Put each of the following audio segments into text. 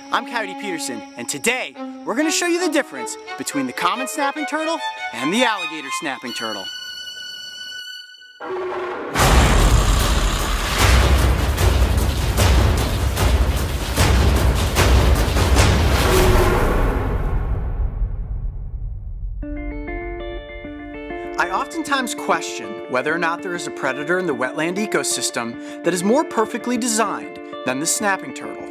I'm Coyote Peterson, and today we're going to show you the difference between the common snapping turtle and the alligator snapping turtle. I oftentimes question whether or not there is a predator in the wetland ecosystem that is more perfectly designed than the snapping turtle.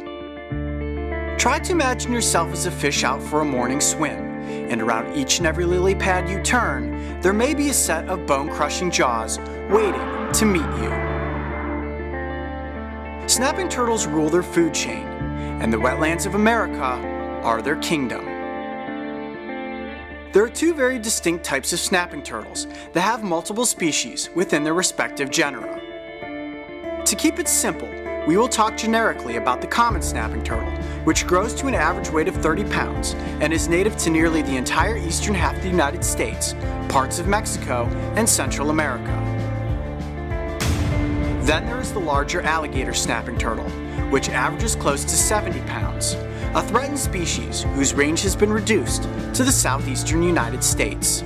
Try to imagine yourself as a fish out for a morning swim, and around each and every lily pad you turn, there may be a set of bone-crushing jaws waiting to meet you. Snapping turtles rule their food chain, and the wetlands of America are their kingdom. There are two very distinct types of snapping turtles that have multiple species within their respective genera. To keep it simple, we will talk generically about the common snapping turtle, which grows to an average weight of 30 pounds and is native to nearly the entire eastern half of the United States, parts of Mexico, and Central America. Then there is the larger alligator snapping turtle, which averages close to 70 pounds, a threatened species whose range has been reduced to the southeastern United States.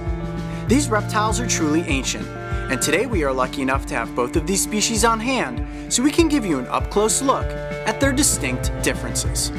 These reptiles are truly ancient, and today we are lucky enough to have both of these species on hand so we can give you an up-close look at their distinct differences.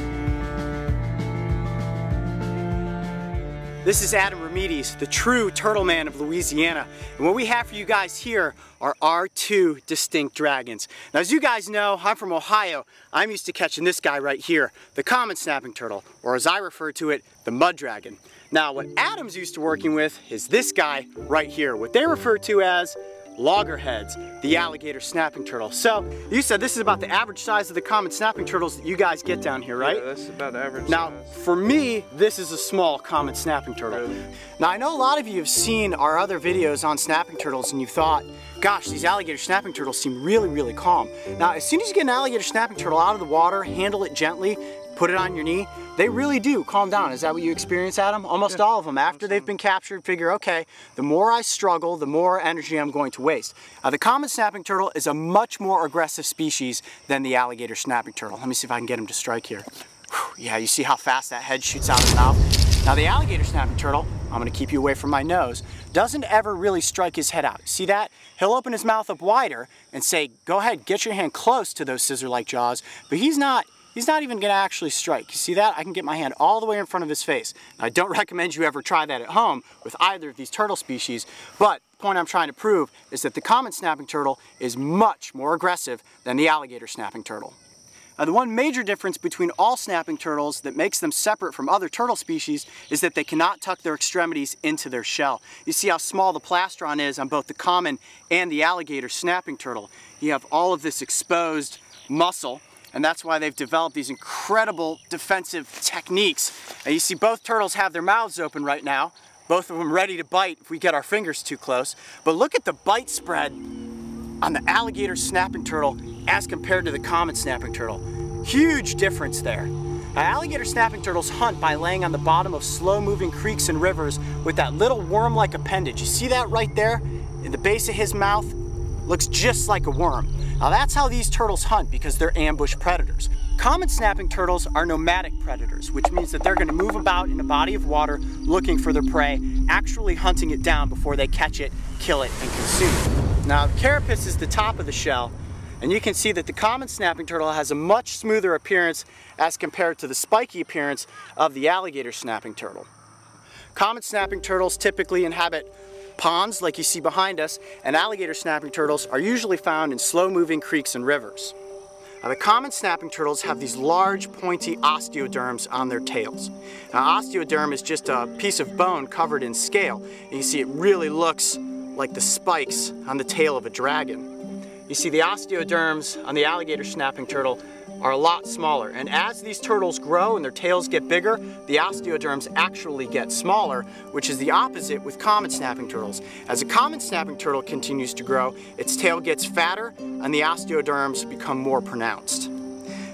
This is Adam Ramirez, the true turtle man of Louisiana, and what we have for you guys here are our two distinct dragons. Now, as you guys know, I'm from Ohio. I'm used to catching this guy right here, the common snapping turtle, or as I refer to it, the mud dragon. Now, what Adam's used to working with is this guy right here, what they refer to as loggerheads, the alligator snapping turtle. So, you said this is about the average size of the common snapping turtles that you guys get down here, right? Yeah, that's about average now, size. For me, this is a small common snapping turtle. Really? Now, I know a lot of you have seen our other videos on snapping turtles and you thought, gosh, these alligator snapping turtles seem really, really calm. Now, as soon as you get an alligator snapping turtle out of the water, handle it gently, put it on your knee, they really do calm down. Is that what you experience, Adam? Almost all of them, after they've been captured, figure, okay, the more I struggle, the more energy I'm going to waste. The common snapping turtle is a much more aggressive species than the alligator snapping turtle. Let me see if I can get him to strike here. Whew, yeah, you see how fast that head shoots out of the mouth? Now, the alligator snapping turtle, I'm going to keep you away from my nose, doesn't ever really strike his head out. See that? He'll open his mouth up wider and say, go ahead, get your hand close to those scissor-like jaws, but he's not even going to actually strike. You see that? I can get my hand all the way in front of his face. Now, I don't recommend you ever try that at home with either of these turtle species, but the point I'm trying to prove is that the common snapping turtle is much more aggressive than the alligator snapping turtle. Now, the one major difference between all snapping turtles that makes them separate from other turtle species is that they cannot tuck their extremities into their shell. You see how small the plastron is on both the common and the alligator snapping turtle. You have all of this exposed muscle, and that's why they've developed these incredible defensive techniques. And you see both turtles have their mouths open right now, both of them ready to bite if we get our fingers too close. But look at the bite spread on the alligator snapping turtle as compared to the common snapping turtle. Huge difference there. Now, alligator snapping turtles hunt by laying on the bottom of slow-moving creeks and rivers with that little worm-like appendage. You see that right there? In the base of his mouth? Looks just like a worm. Now, that's how these turtles hunt because they're ambush predators. Common snapping turtles are nomadic predators, which means that they're going to move about in a body of water looking for their prey, actually hunting it down before they catch it, kill it, and consume it. Now, the carapace is the top of the shell, and you can see that the common snapping turtle has a much smoother appearance as compared to the spiky appearance of the alligator snapping turtle. Common snapping turtles typically inhabit ponds like you see behind us, and alligator snapping turtles are usually found in slow-moving creeks and rivers. Now, the common snapping turtles have these large, pointy osteoderms on their tails. Now, osteoderm is just a piece of bone covered in scale, and you see it really looks like the spikes on the tail of a dragon. You see the osteoderms on the alligator snapping turtle are a lot smaller, and as these turtles grow and their tails get bigger, the osteoderms actually get smaller, which is the opposite with common snapping turtles. As a common snapping turtle continues to grow, its tail gets fatter and the osteoderms become more pronounced.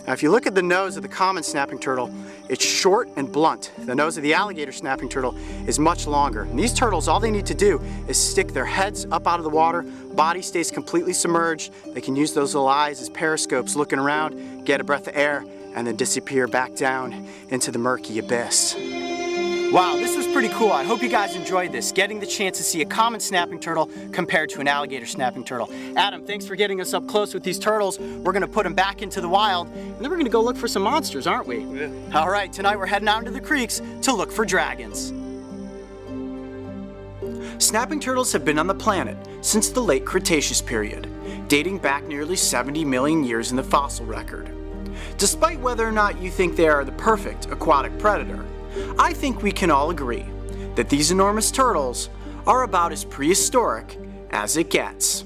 Now, if you look at the nose of the common snapping turtle, it's short and blunt. The nose of the alligator snapping turtle is much longer. And these turtles, all they need to do is stick their heads up out of the water, body stays completely submerged. They can use those little eyes as periscopes looking around, get a breath of air, and then disappear back down into the murky abyss. Wow, this was pretty cool. I hope you guys enjoyed this, getting the chance to see a common snapping turtle compared to an alligator snapping turtle. Adam, thanks for getting us up close with these turtles. We're gonna put them back into the wild, and then we're gonna go look for some monsters, aren't we? Yeah. All right, tonight we're heading out into the creeks to look for dragons. Snapping turtles have been on the planet since the late Cretaceous period, dating back nearly 70 million years in the fossil record. Despite whether or not you think they are the perfect aquatic predator, I think we can all agree that these enormous turtles are about as prehistoric as it gets.